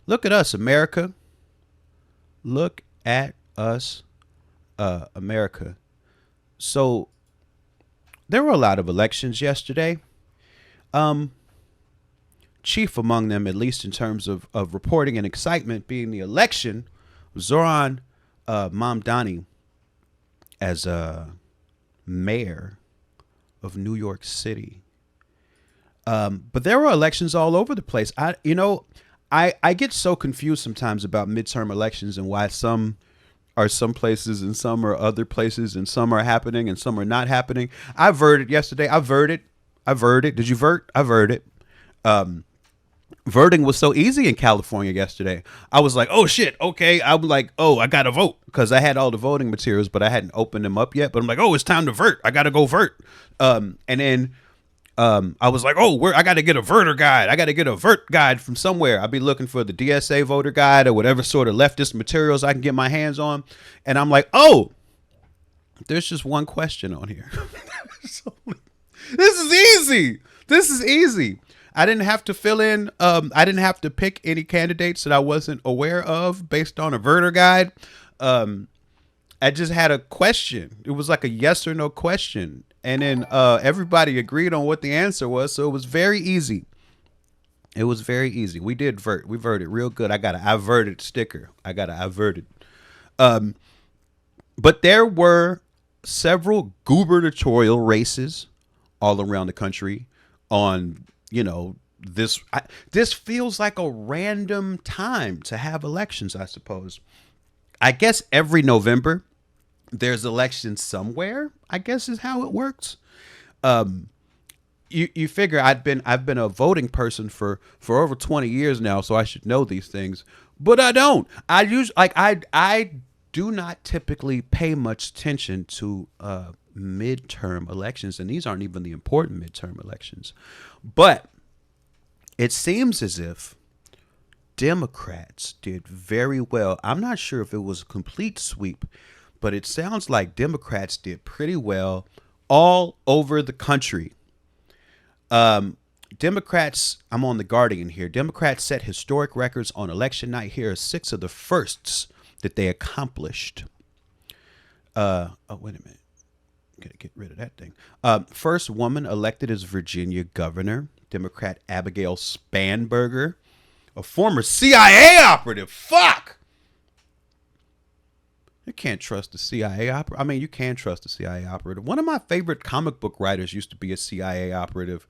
Look at us, America. Look at us, America. So there were a lot of elections yesterday. Um, Chief among them, at least in terms of reporting and excitement, being the election of Zoran Mamdani as mayor of New York City. But there were elections all over the place. I get so confused sometimes about midterm elections and why some are some places and some are other places and some are happening and some are not happening. I voted yesterday. I voted. I voted. Did you vote? I voted. Um, Voting was so easy in California yesterday. I was like, oh shit, okay. I'm like, oh, I gotta vote because I had all the voting materials, but I hadn't opened them up yet. But I'm like, oh, it's time to vote. I gotta go vote. And then I was like, oh, I got to get a voter guide. I got to get a vert guide from somewhere. I'll be looking for the DSA voter guide or whatever sort of leftist materials I can get my hands on. And I'm like, oh, there's just one question on here. So, this is easy. This is easy. I didn't have to fill in. I didn't have to pick any candidates that I wasn't aware of based on a voter guide. I just had a question. It was like a yes or no question. And then everybody agreed on what the answer was. So it was very easy. It was very easy. We did vert. We verted real good. I got an I verted sticker. I verted. But there were several gubernatorial races all around the country on, this feels like a random time to have elections, I suppose. I guess every November there's elections somewhere, I guess is how it works. You figure I've been a voting person for over 20 years now, so I should know these things. But I don't. I do not typically pay much attention to midterm elections, and these aren't even the important midterm elections. But it seems as if Democrats did very well. I'm not sure if it was a complete sweep, but it sounds like Democrats did pretty well all over the country. Democrats, I'm on the Guardian here. Democrats set historic records on election night. Here are 6 of the firsts that they accomplished. Oh, wait a minute. Gotta get rid of that thing. First woman elected as Virginia governor, Democrat Abigail Spanberger, a former CIA operative. Fuck! You can't trust the CIA operative. I mean, you can trust the CIA operative. One of my favorite comic book writers used to be a CIA operative.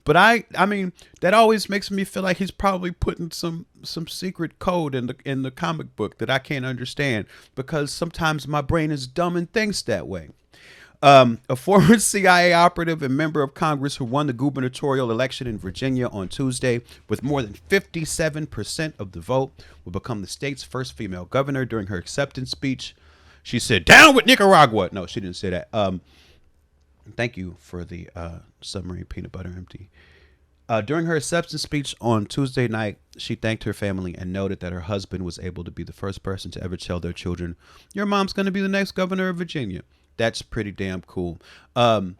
But I mean, that always makes me feel like he's probably putting some secret code in the comic book that I can't understand because sometimes my brain is dumb and thinks that way. A former CIA operative and member of Congress who won the gubernatorial election in Virginia on Tuesday with more than 57% of the vote will become the state's first female governor. During her acceptance speech, she said, "Down with Nicaragua." No, she didn't say that. Thank you for the submarine peanut butter empty. During her acceptance speech on Tuesday night, she thanked her family and noted that her husband was able to be the first person to ever tell their children, "Your mom's going to be the next governor of Virginia." That's pretty damn cool. In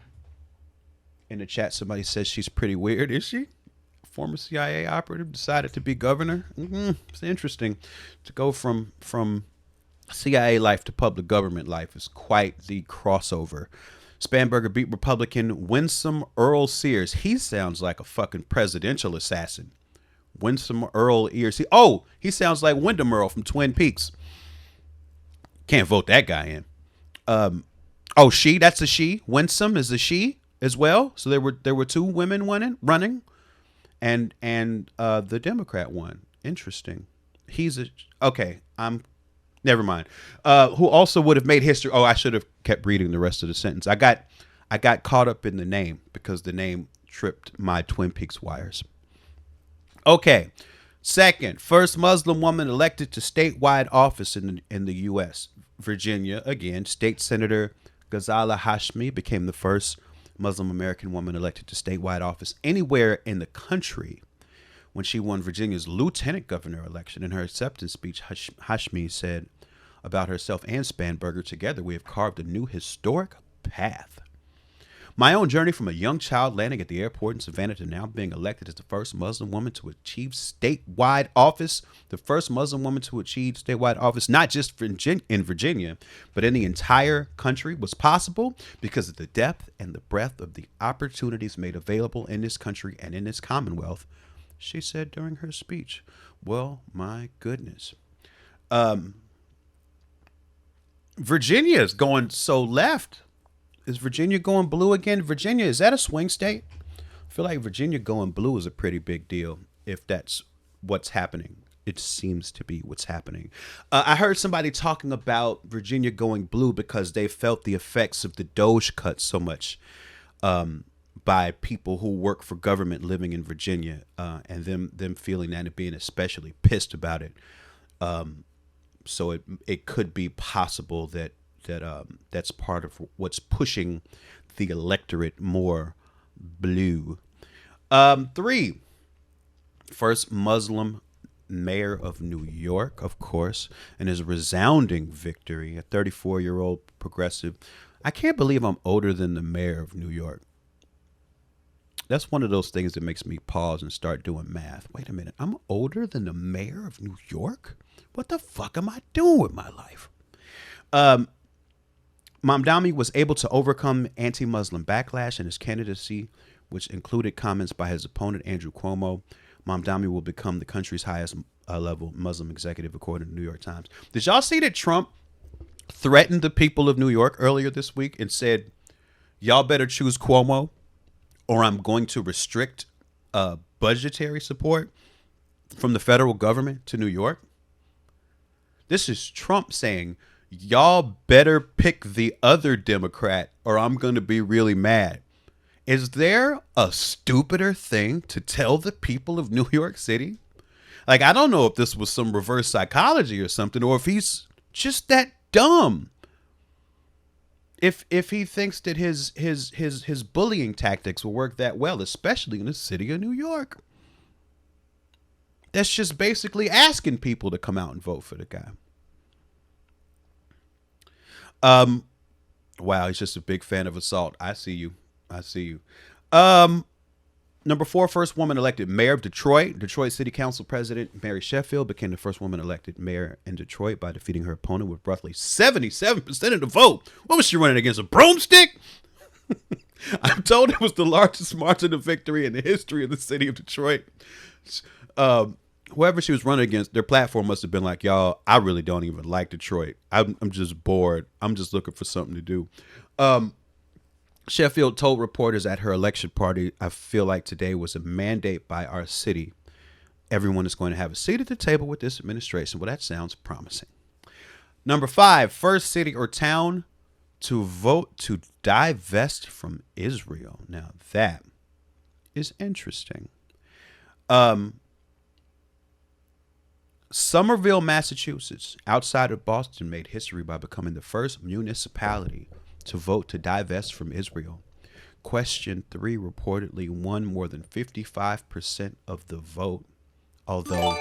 the chat, somebody says she's pretty weird. Is she? Former CIA operative decided to be governor. It's interesting to go from CIA life to public government life is quite the crossover. Spanberger beat Republican Winsome Earl Sears. He sounds like a fucking presidential assassin. Winsome Earl Ears. He sounds like Wyndham Earl from Twin Peaks. Can't vote that guy in. That's a she. Winsome is a she as well. So there were 2 women running, and the Democrat won. Interesting. Never mind. Who also would have made history. Oh, I should have kept reading the rest of the sentence. I got caught up in the name because the name tripped my Twin Peaks wires. Okay. Second, first Muslim woman elected to statewide office in the U.S. Virginia, again, State Senator Ghazala Hashmi became the first Muslim American woman elected to statewide office anywhere in the country when she won Virginia's lieutenant governor election. In her acceptance speech, Hashmi said about herself and Spanberger, "Together we have carved a new historic path." My own journey from a young child landing at the airport in Savannah to now being elected as the first Muslim woman to achieve statewide office. The first Muslim woman to achieve statewide office, not just in Virginia, but in the entire country, was possible because of the depth and the breadth of the opportunities made available in this country and in this Commonwealth, she said during her speech. Well, my goodness. Virginia is going so left. Is Virginia going blue again? Virginia, is that a swing state? I feel like Virginia going blue is a pretty big deal if that's what's happening. It seems to be what's happening. I heard somebody talking about Virginia going blue because they felt the effects of the Doge cut so much by people who work for government living in Virginia and them feeling that and being especially pissed about it. So it could be possible that that's part of what's pushing the electorate more blue. 3, first Muslim mayor of New York, of course, and his resounding victory, a 34-year-old progressive. I can't believe I'm older than the mayor of New York. That's one of those things that makes me pause and start doing math. Wait a minute, I'm older than the mayor of New York? What the fuck am I doing with my life? Mamdani was able to overcome anti-Muslim backlash in his candidacy, which included comments by his opponent, Andrew Cuomo. Mamdani will become the country's highest level Muslim executive, according to the New York Times. Did y'all see that Trump threatened the people of New York earlier this week and said, y'all better choose Cuomo or I'm going to restrict budgetary support from the federal government to New York? This is Trump saying, y'all better pick the other Democrat or I'm going to be really mad. Is there a stupider thing to tell the people of New York City? Like, I don't know if this was some reverse psychology or something, or if he's just that dumb. If he thinks that his bullying tactics will work that well, especially in the city of New York. That's just basically asking people to come out and vote for the guy. Wow, he's just a big fan of assault. I see you. Number 4, first woman elected mayor of Detroit. Detroit City Council President Mary Sheffield became the first woman elected mayor in Detroit by defeating her opponent with roughly 77% of the vote. What was she running against, a broomstick? I'm told it was the largest margin of victory in the history of the city of Detroit. Whoever she was running against, their platform must have been like, y'all, I really don't even like Detroit. I'm just bored. I'm just looking for something to do. Sheffield told reporters at her election party, I feel like today was a mandate by our city. Everyone is going to have a seat at the table with this administration. Well, that sounds promising. Number 5, first city or town to vote to divest from Israel. Now, that is interesting. Somerville, Massachusetts, outside of Boston, made history by becoming the first municipality to vote to divest from Israel. Question 3 reportedly won more than 55% of the vote. Although,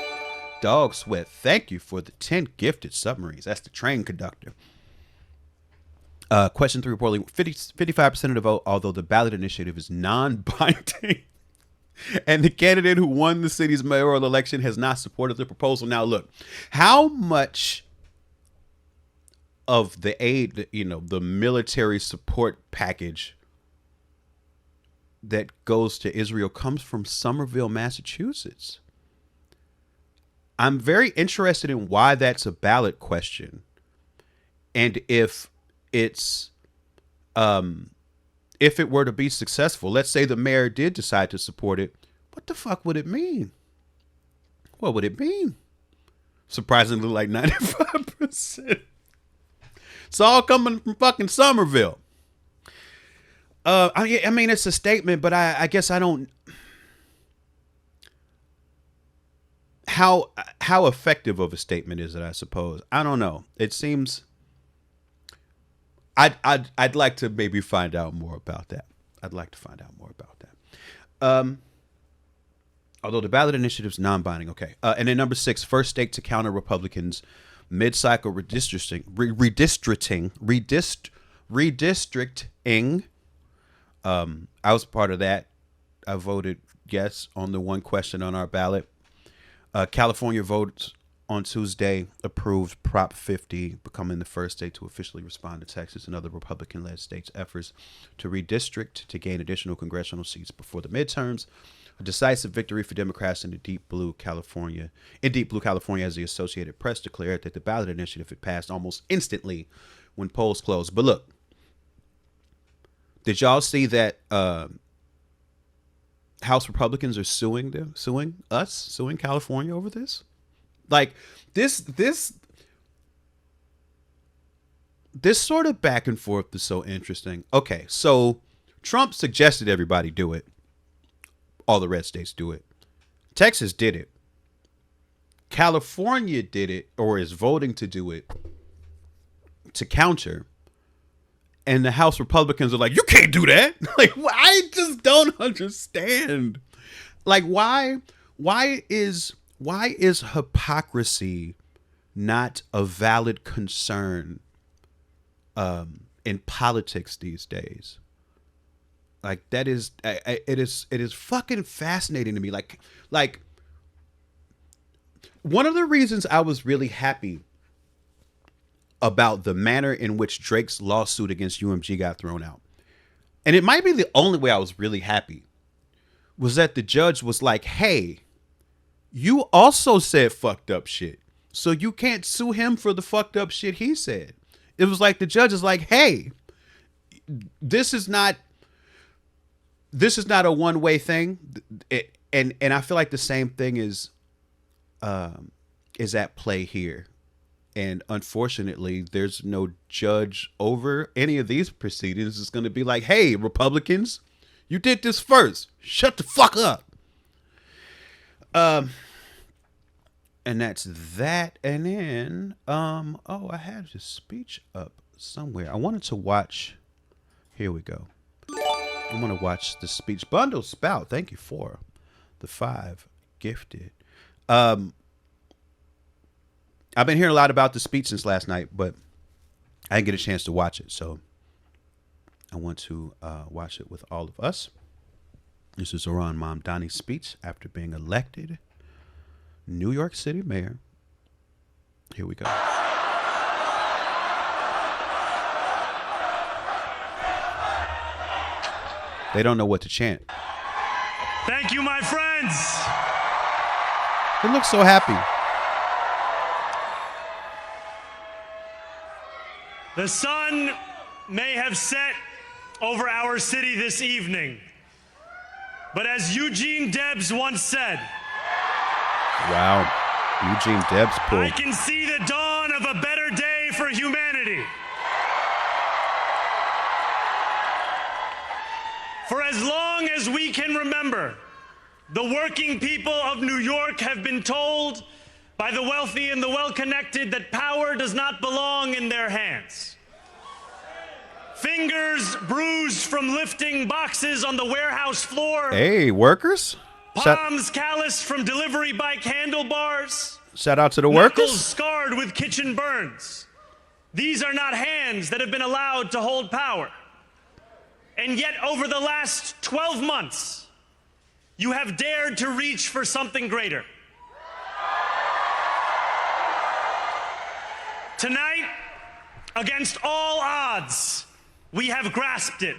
Dog Sweat, thank you for the 10 gifted submarines. That's the train conductor. Question 3 reportedly 55% of the vote, although the ballot initiative is non-binding. And the candidate who won the city's mayoral election has not supported the proposal. Now, look, how much of the aid, the military support package that goes to Israel comes from Somerville, Massachusetts? I'm very interested in why that's a ballot question. And if it were to be successful, let's say the mayor did decide to support it, what the fuck would it mean? What would it mean? Surprisingly, like 95%. It's all coming from fucking Somerville. I mean, it's a statement, but I guess I don't. How effective of a statement is it? I suppose I don't know. It seems. I'd like to maybe find out more about that. Although the ballot initiative is non-binding. Okay. And then number 6, first state to counter Republicans' mid-cycle redistricting I was part of that. I voted yes on the one question on our ballot. California votes on Tuesday approved Prop 50, becoming the first state to officially respond to Texas and other Republican-led states' efforts to redistrict to gain additional congressional seats before the midterms. A decisive victory for Democrats in deep blue California, as the Associated Press declared that the ballot initiative had passed almost instantly when polls closed. But look, did y'all see that House Republicans are suing California over this? Like this sort of back and forth is so interesting. Okay, so Trump suggested everybody do it. All the red states do it. Texas did it. California did it, or is voting to do it, to counter. And the House Republicans are like, you can't do that. Like, I just don't understand. Like, why is hypocrisy not a valid concern in politics these days? Like, that is, it is fucking fascinating to me. Like one of the reasons I was really happy about the manner in which Drake's lawsuit against UMG got thrown out, and it might be the only way I was really happy, was that the judge was like, hey, you also said fucked up shit, so you can't sue him for the fucked up shit he said. It was like the judge is like, hey, this is not a one-way thing. And I feel like the same thing is at play here. And unfortunately, there's no judge over any of these proceedings. It's going to be like, hey, Republicans, you did this first. Shut the fuck up. And that's that. And then, I had this speech up somewhere. I wanted to watch. Here we go. I want to watch the speech. Bundle Spout, thank you for the 5 gifted. I've been hearing a lot about the speech since last night, but I didn't get a chance to watch it. So I want to watch it with all of us. This is Zoran Mamdani's speech after being elected New York City mayor. Here we go. They don't know what to chant. Thank you, my friends. They look so happy. The sun may have set over our city this evening, but as Eugene Debs once said, wow, Eugene Debs pulled. I can see the dawn of a better day for humanity. For as long as we can remember, the working people of New York have been told by the wealthy and the well-connected that power does not belong in their hands. Fingers bruised from lifting boxes on the warehouse floor. Hey, workers. Palms calloused from delivery bike handlebars. Shout out to the workers. Knuckles scarred with kitchen burns. These are not hands that have been allowed to hold power. And yet, over the last 12 months, you have dared to reach for something greater. Tonight, against all odds, we have grasped it.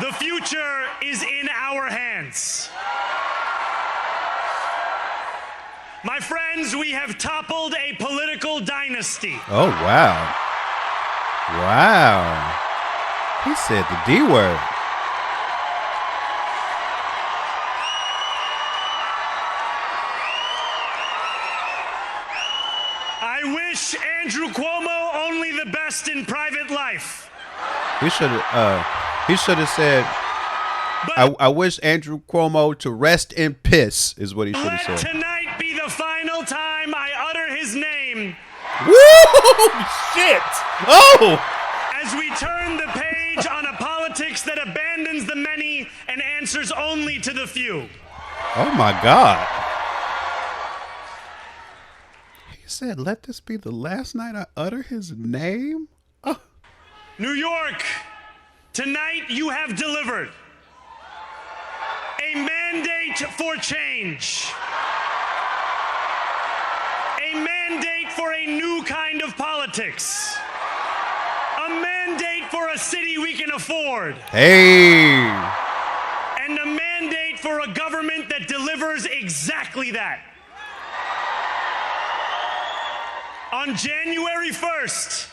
The future is in our hands. My friends, we have toppled a political dynasty. Oh, wow. Wow. He said the D word. I wish Andrew Cuomo only the best in private life. He should have said, I wish Andrew Cuomo to rest in piss, is what he should have Let said. tonight be the final time I utter his name. Woo! Shit! Oh! As we turn the page on a politics that abandons the many and answers only to the few. Oh my God. He said, let this be the last night I utter his name? Oh. New York, tonight you have delivered a mandate for change, a mandate for a new kind of politics, a mandate for a city we can afford. Hey! And a mandate for a government that delivers exactly that. On January 1st,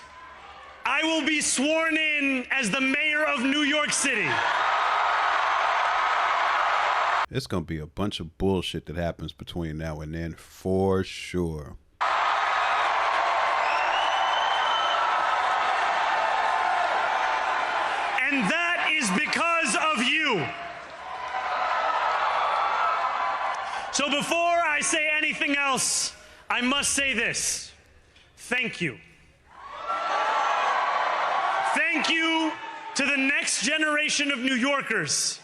I will be sworn in as the mayor of New York City. It's going to be a bunch of bullshit that happens between now and then, for sure. And that is because of you. So before I say anything else, I must say this. Thank you. Thank you to the next generation of New Yorkers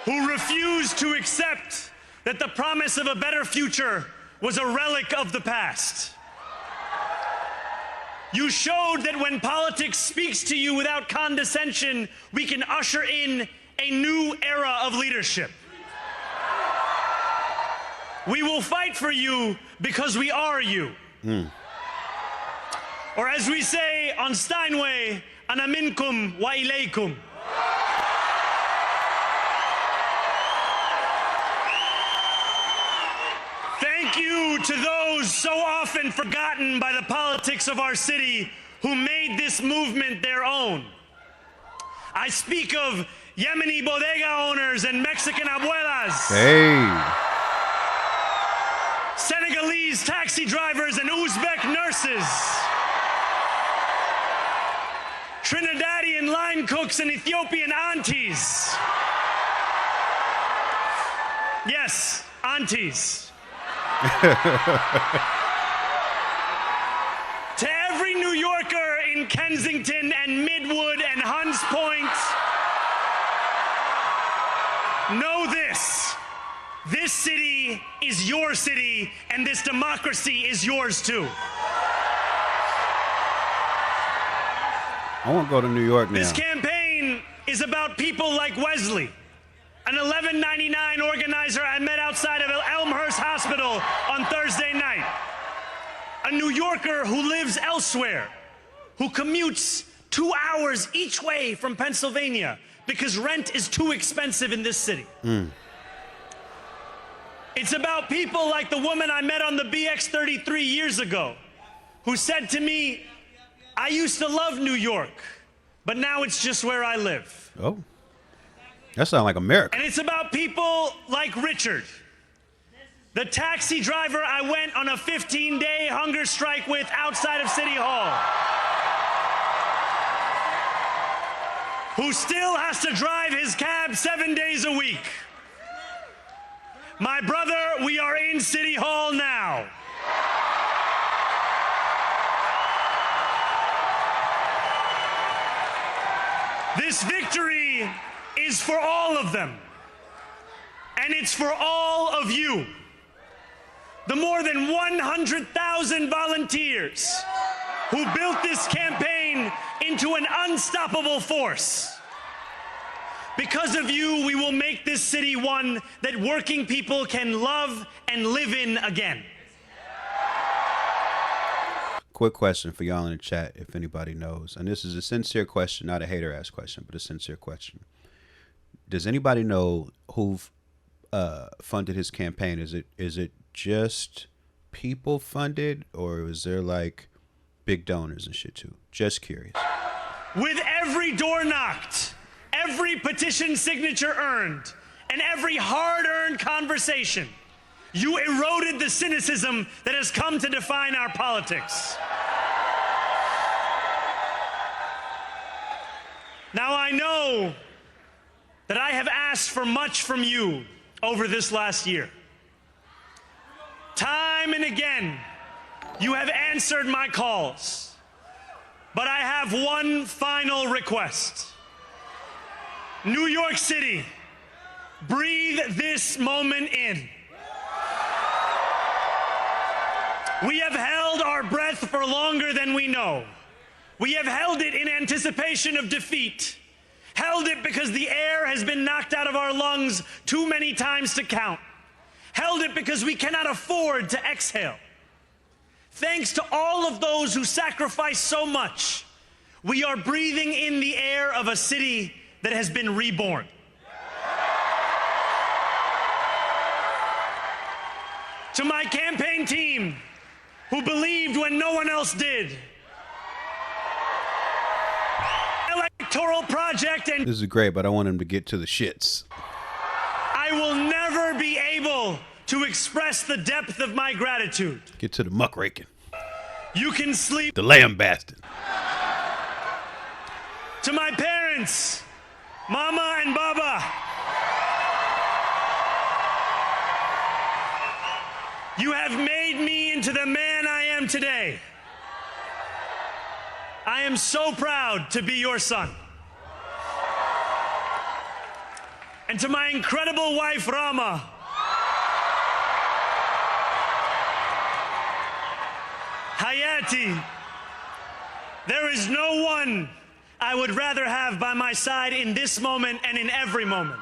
who refused to accept that the promise of a better future was a relic of the past. You showed that when politics speaks to you without condescension, we can usher in a new era of leadership. We will fight for you because we are you. Or as we say on Steinway, ana minkum wa ilaykum. Thank you to those so often forgotten by the politics of our city who made this movement their own. I speak of Yemeni bodega owners and Mexican abuelas. Hey! Senegalese taxi drivers and Uzbek nurses. Trinidadian line cooks and Ethiopian aunties. Yes, aunties. To every New Yorker in Kensington and Midwood and Hunts Point, know this. This city is your city, and this democracy is yours too. I want to go to New York now. This campaign is about people like Wesley, an $11.99 organizer I met outside of Elmhurst Hospital on Thursday night. A New Yorker who lives elsewhere, who commutes 2 hours each way from Pennsylvania because rent is too expensive in this city. It's about people like the woman I met on the BX33 years ago, who said to me, I used to love New York, but now it's just where I live. Oh. That sounds like America. And it's about people like Richard, the taxi driver I went on a 15-day hunger strike with outside of City Hall, who still has to drive his cab 7 days a week. My brother, we are in City Hall now. This victory is for all of them, and it's for all of you. The more than 100,000 volunteers who built this campaign into an unstoppable force. Because of you, we will make this city one that working people can love and live in again. Quick question for y'all in the chat, if anybody knows. And this is a sincere question, not a hater-ass question, but a sincere question. Does anybody know who funded his campaign? Is it just people funded, or is there like big donors and shit too? Just curious. With every door knocked, every petition signature earned, and every hard-earned conversation, you eroded the cynicism that has come to define our politics. Now, I know that I have asked for much from you over this last year. Time and again, you have answered my calls. But I have one final request. New York City, breathe this moment in. We have held our breath for longer than we know. We have held it in anticipation of defeat. Held it because the air has been knocked out of our lungs too many times to count. Held it because we cannot afford to exhale. Thanks to all of those who sacrificed so much, we are breathing in the air of a city that has been reborn. To my campaign team, who believed when no one else did, electoral project, and this is great, but I want him to get to the shits. I will never be able to express the depth of my gratitude. Get to the muckraking. You can sleep. The lamb bastard. To my parents, Mama and Baba, you have made me into the man I am today. I am so proud to be your son. And to my incredible wife, Rama, Hayati, there is no one I would rather have by my side in this moment and in every moment.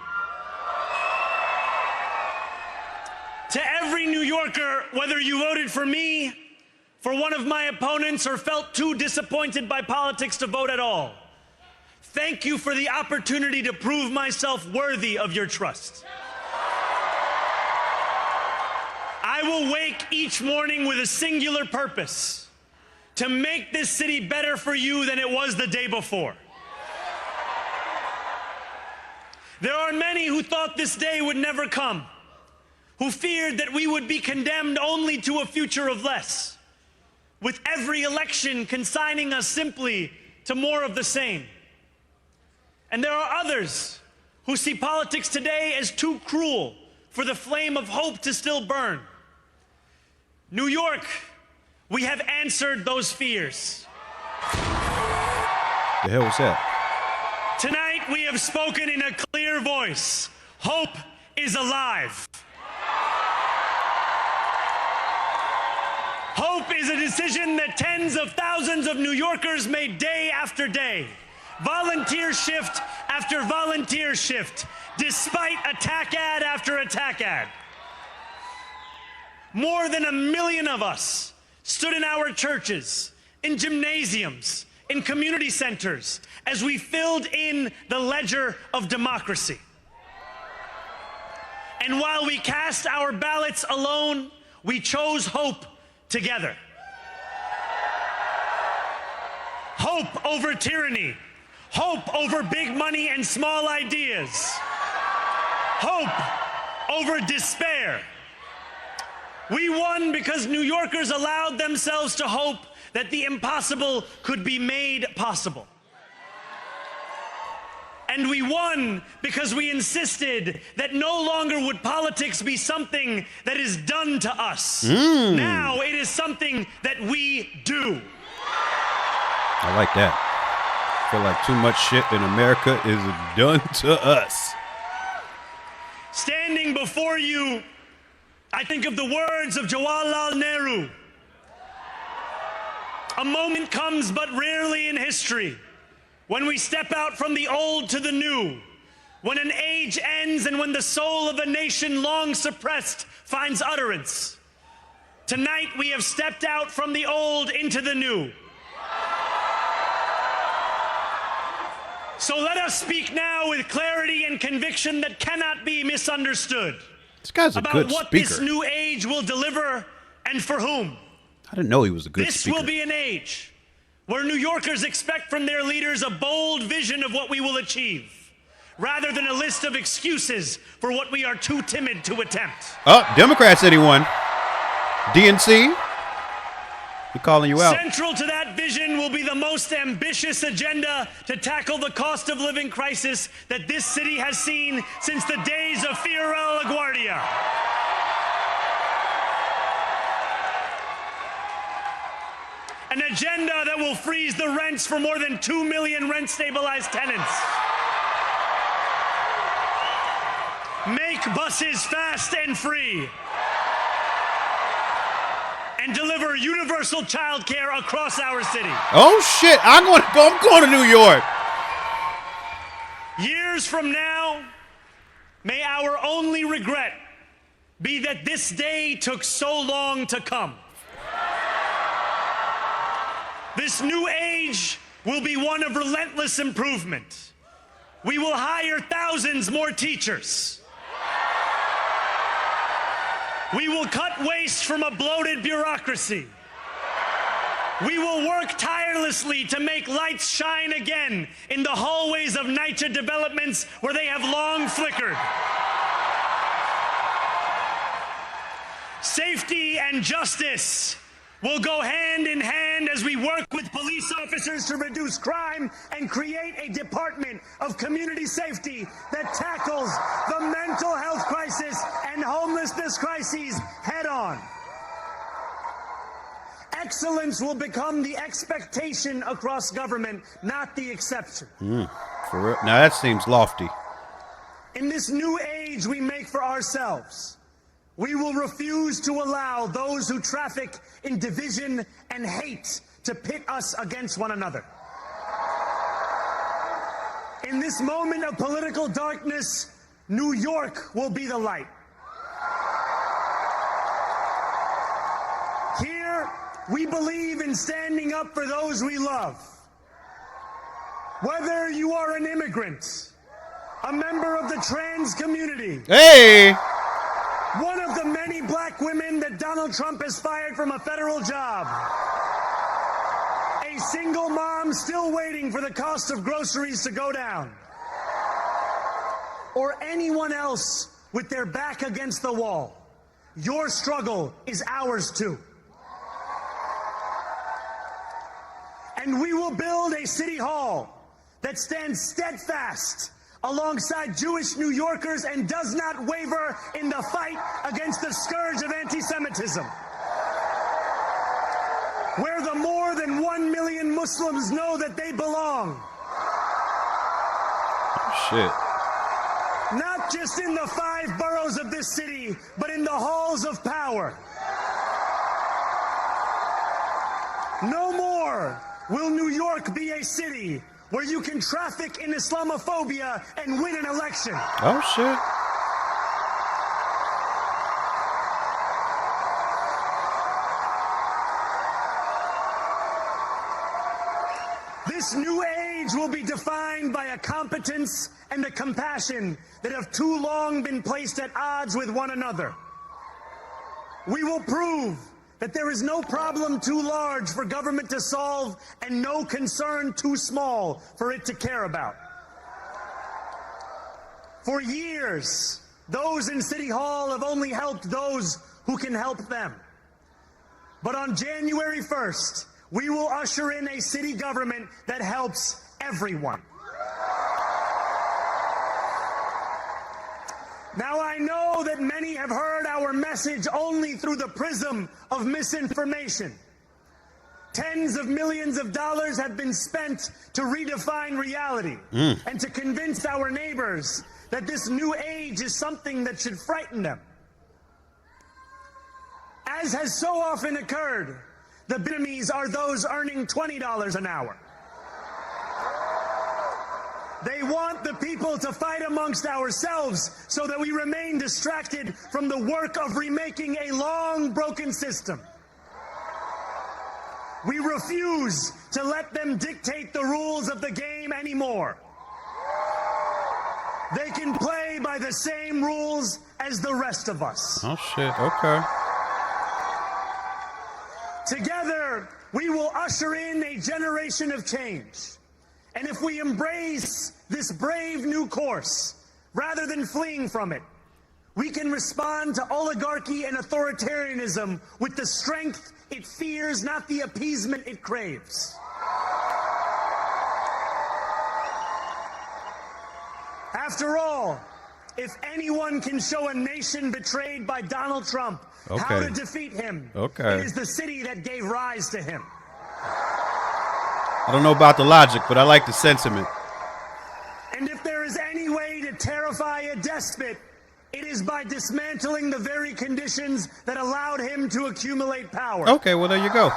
To every New Yorker, whether you voted for me, for one of my opponents, or felt too disappointed by politics to vote at all, thank you for the opportunity to prove myself worthy of your trust. I will wake each morning with a singular purpose: to make this city better for you than it was the day before. There are many who thought this day would never come, who feared that we would be condemned only to a future of less, with every election consigning us simply to more of the same. And there are others who see politics today as too cruel for the flame of hope to still burn. New York, we have answered those fears. The hell was that? Tonight we have spoken in a clear voice. Hope is alive. Hope is a decision that tens of thousands of New Yorkers made day after day, volunteer shift after volunteer shift, despite attack ad after attack ad. More than 1 million of us stood in our churches, in gymnasiums, in community centers, as we filled in the ledger of democracy. And while we cast our ballots alone, we chose hope together. Hope over tyranny. Hope over big money and small ideas. Hope over despair. We won because New Yorkers allowed themselves to hope that the impossible could be made possible. And we won because we insisted that no longer would politics be something that is done to us. Now it is something that we do. I like that. I feel like too much shit in America is done to us. Standing before you, I think of the words of Jawaharlal Nehru. A moment comes but rarely in history when we step out from the old to the new, when an age ends and when the soul of a nation long suppressed finds utterance. Tonight we have stepped out from the old into the new. So let us speak now with clarity and conviction that cannot be misunderstood. This guy's a good about what speaker. this new age will deliver and for whom. I didn't know he was a good This speaker. will be an age where New Yorkers expect from their leaders a bold vision of what we will achieve, rather than a list of excuses for what we are too timid to attempt. Oh, Democrats, anyone? DNC? We're calling you out. Central to that vision will be the most ambitious agenda to tackle the cost of living crisis that this city has seen since the days of Fiorella LaGuardia. An agenda that will freeze the rents for more than 2 million rent-stabilized tenants. Make buses fast and free. and deliver universal child care across our city. Oh shit! I'm going to New York. Years from now, may our only regret be that this day took so long to come. This new age will be one of relentless improvement. We will hire thousands more teachers. We will cut waste from a bloated bureaucracy. We will work tirelessly to make lights shine again in the hallways of NYCHA developments where they have long flickered. Safety and justice will go hand in hand as we work with police officers to reduce crime and create a department of community safety that tackles the mental health crisis and homelessness crises head on. Excellence will become the expectation across government, not the exception. For real? Now that seems lofty. In this new age we make for ourselves, we will refuse to allow those who traffic in division and hate to pit us against one another. In this moment of political darkness, New York will be the light. Here, we believe in standing up for those we love. Whether you are an immigrant, a member of the trans community, Hey! one of the many black women that Donald Trump has fired from a federal job, a single mom still waiting for the cost of groceries to go down, or anyone else with their back against the wall, your struggle is ours too. And we will build a city hall that stands steadfast alongside Jewish New Yorkers and does not waver in the fight against the scourge of anti-Semitism. Where the more than 1 million Muslims know that they belong. Shit. Not just in the 5 boroughs of this city, but in the halls of power. No more will New York be a city where you can traffic in Islamophobia and win an election. Oh shit. This new age will be defined by a competence and a compassion that have too long been placed at odds with one another. We will prove that there is no problem too large for government to solve and no concern too small for it to care about. For years, those in City Hall have only helped those who can help them. But on January 1st, we will usher in a city government that helps everyone. Now, I know that many have heard our message only through the prism of misinformation. Tens of millions of dollars have been spent to redefine reality and to convince our neighbors that this new age is something that should frighten them. As has so often occurred, the enemies are those earning $20 an hour. They want the people to fight amongst ourselves so that we remain distracted from the work of remaking a long broken system. We refuse to let them dictate the rules of the game anymore. They can play by the same rules as the rest of us. Oh shit. Okay. Together, we will usher in a generation of change. And if we embrace this brave new course, rather than fleeing from it, we can respond to oligarchy and authoritarianism with the strength it fears, not the appeasement it craves. After all, if anyone can show a nation betrayed by Donald Trump how to defeat him, it is the city that gave rise to him. I don't know about the logic, but I like the sentiment. And if there is any way to terrify a despot, It is by dismantling the very conditions that allowed him to accumulate power. Okay, well, there you go.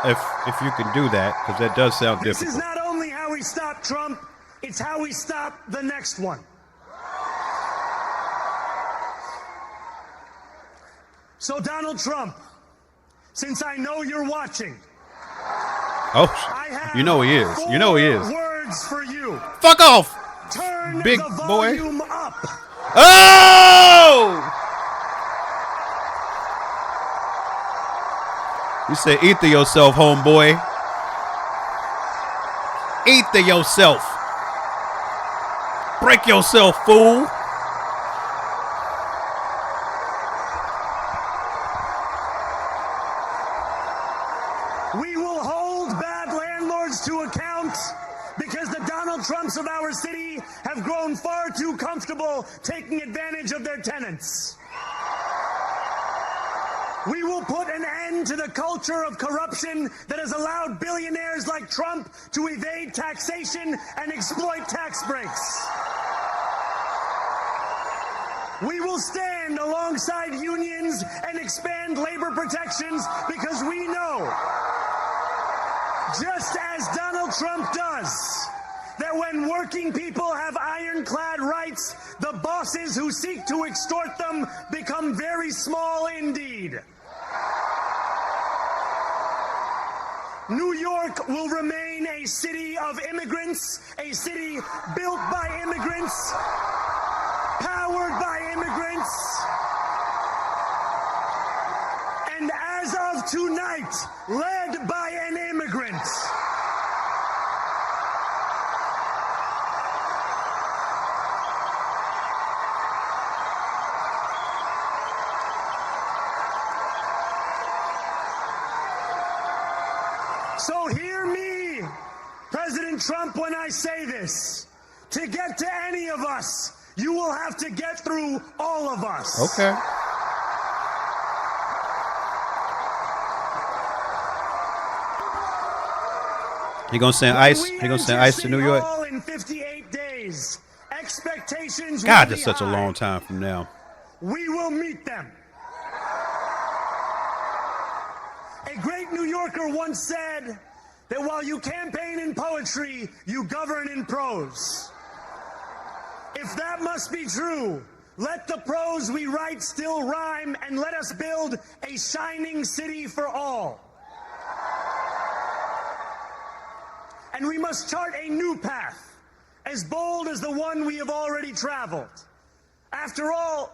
If you can do that, because that does sound This difficult. is not only how we stop Trump, it's how we stop the next one. So, Donald Trump, since I know you're watching, Oh, I have you know he is. You know he is. 4 words for you. Fuck off, Turn big the boy. volume up. Oh! You said ether yourself, homeboy. Ether yourself. Break yourself, fool. We will hold bad landlords to account because the Donald Trumps of our city have grown far too comfortable taking advantage of their tenants. We will put an end to the culture of corruption that has allowed billionaires like Trump to evade taxation and exploit tax breaks. We will stand alongside unions and expand labor protections because we know, just as Donald Trump does, that when working people have ironclad rights, the bosses who seek to extort them become very small indeed. New York will remain a city of immigrants, a city built by immigrants, powered by immigrants, and as of tonight, led by an immigrant. So hear me, President Trump, when I say this. To get to any of us, you will have to get through all of us. Okay. He gonna send ice. He gonna send ice to New York. All in 58 days. Expectations. God, will that's be such a high. long time from now. We will meet them. A great New Yorker once said that while you campaign in poetry, you govern in prose. If that must be true, let the prose we write still rhyme, and let us build a shining city for all. And we must chart a new path, as bold as the one we have already traveled. After all,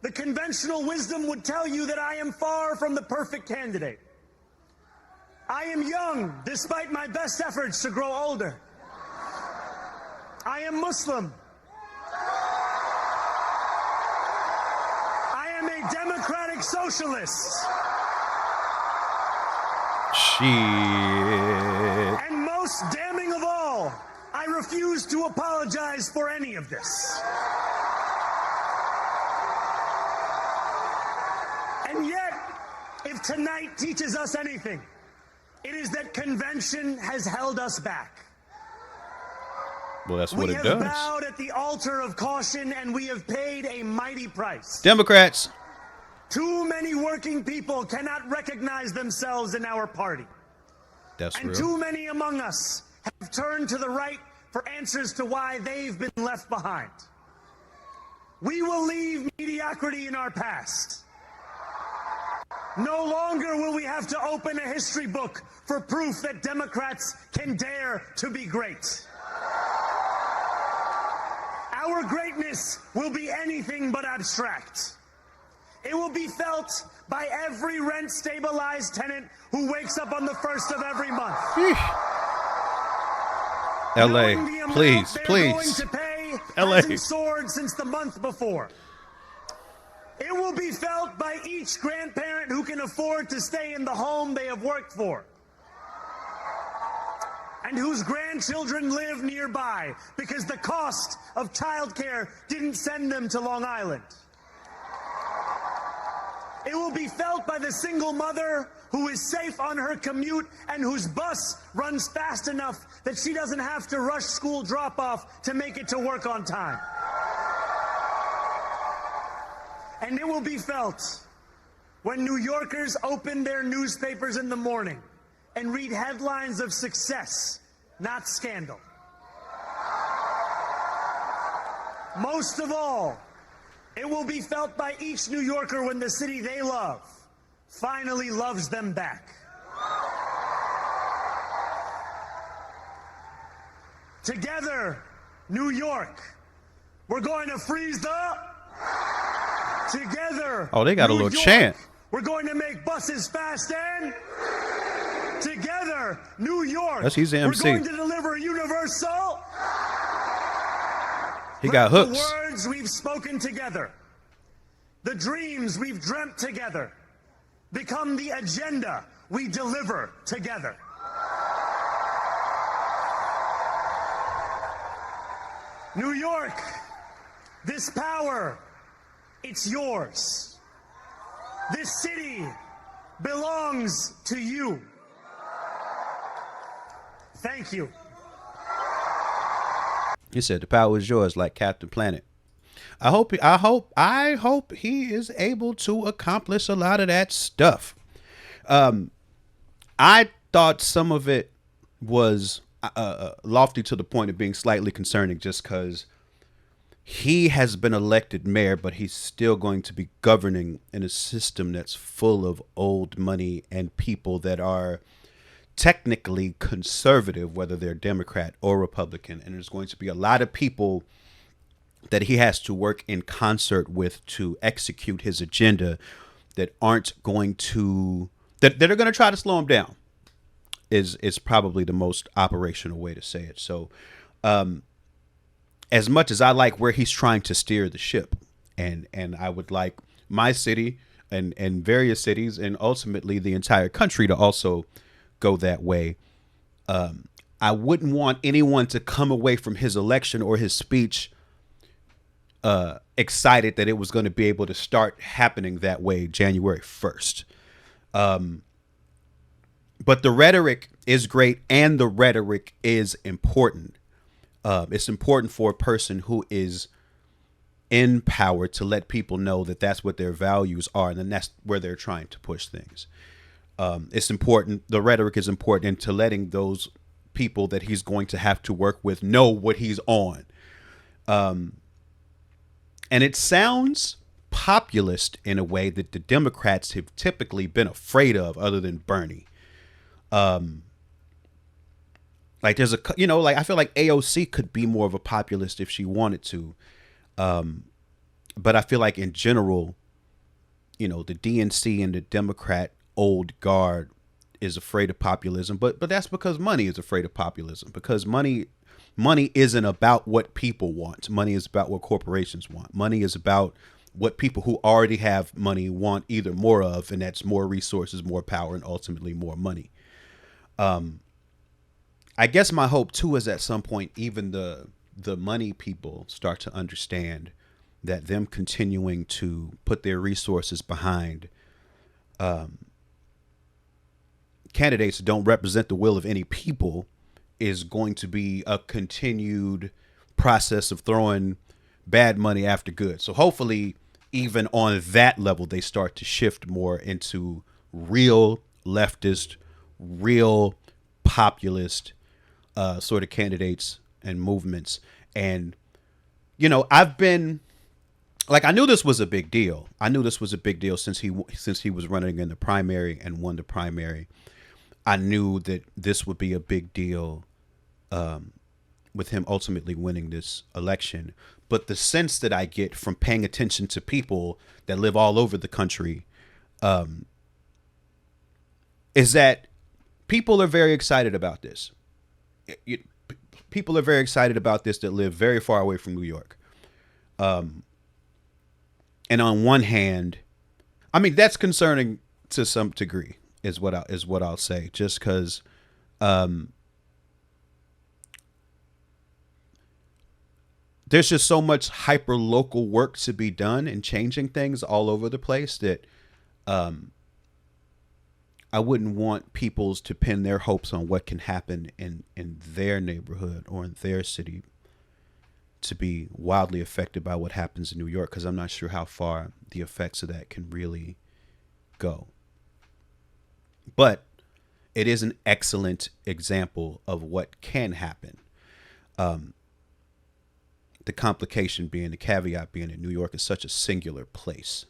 the conventional wisdom would tell you that I am far from the perfect candidate. I am young, despite my best efforts to grow older. I am Muslim. I am a democratic socialist. Shit. And most damning of all, I refuse to apologize for any of this. And yet, if tonight teaches us anything, it is that convention has held us back. Well, that's what We it have does. bowed at the altar of caution, and we have paid a mighty price. Democrats. Too many working people cannot recognize themselves in our party. That's And real. too many among us have turned to the right for answers to why they've been left behind. We will leave mediocrity in our past. No longer will we have to open a history book for proof that Democrats can dare to be great. Our greatness will be anything but abstract. It will be felt by every rent-stabilized tenant who wakes up on the first of every month. LA, Knowing the amount please, they're please. going to pay LA. hasn't soared since the month before. It will be felt by each grandparent who can afford to stay in the home they have worked for, and whose grandchildren live nearby because the cost of childcare didn't send them to Long Island. It will be felt by the single mother who is safe on her commute and whose bus runs fast enough that she doesn't have to rush school drop-off to make it to work on time. And it will be felt when New Yorkers open their newspapers in the morning and read headlines of success, not scandal. Most of all, it will be felt by each New Yorker when the city they love finally loves them back. Together, New York, we're going to freeze the... Together, Oh, they got a New little York, chant. we're going to make buses fast and... Together, New York, That's he's the MC. we're going to deliver universal... He got Let hooks. The words we've spoken together, the dreams we've dreamt together, become the agenda we deliver together. New York, this power, it's yours. This city belongs to you. Thank you. He said the power is yours, like Captain Planet. I hope he is able to accomplish a lot of that stuff. I thought some of it was lofty to the point of being slightly concerning, just because he has been elected mayor, but he's still going to be governing in a system that's full of old money and people that are technically conservative, whether they're Democrat or Republican. And there's going to be a lot of people that he has to work in concert with to execute his agenda that aren't going to, that are going to try to slow him down, is probably the most operational way to say it. So as much as I like where he's trying to steer the ship, and I would like my city and various cities and ultimately the entire country to also go that way, I wouldn't want anyone to come away from his election or his speech excited that it was going to be able to start happening that way January 1st. But the rhetoric is great, and the rhetoric is important. It's important for a person who is in power to let people know that that's what their values are, and then that's where they're trying to push things. It's important. The rhetoric is important into letting those people that he's going to have to work with know what he's on. And it sounds populist in a way that the Democrats have typically been afraid of, other than Bernie. Like there's a, like I feel like AOC could be more of a populist if she wanted to. But I feel like in general, the DNC and the Democrat old guard is afraid of populism, but that's because money is afraid of populism, because money isn't about what people want. Money is about what corporations want. Money is about what people who already have money want either more of, and that's more resources, more power, and ultimately more money. I guess my hope too is at some point even the money people start to understand that them continuing to put their resources behind candidates that don't represent the will of any people is going to be a continued process of throwing bad money after good. So hopefully even on that level, they start to shift more into real leftist, real populist sort of candidates and movements. And, I've been like, I knew this was a big deal. I knew this was a big deal since he was running in the primary and won the primary. I knew that this would be a big deal with him ultimately winning this election. But the sense that I get from paying attention to people that live all over the country is that people are very excited about this. People are very excited about this that live very far away from New York. And on one hand, I mean, that's concerning to some degree is what I'll say, just because there's just so much hyper local work to be done and changing things all over the place that I wouldn't want peoples to pin their hopes on what can happen in their neighborhood or in their city to be wildly affected by what happens in New York, because I'm not sure how far the effects of that can really go. But it is an excellent example of what can happen. The complication being, the caveat being, that New York is such a singular place.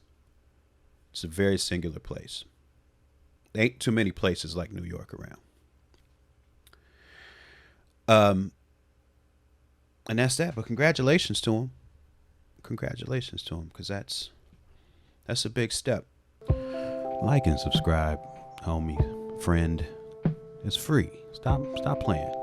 It's a very singular place. There ain't too many places like New York around. And that's that. But congratulations to him. Congratulations to him, because that's a big step. Like and subscribe, homie, friend. It's free. Stop playing.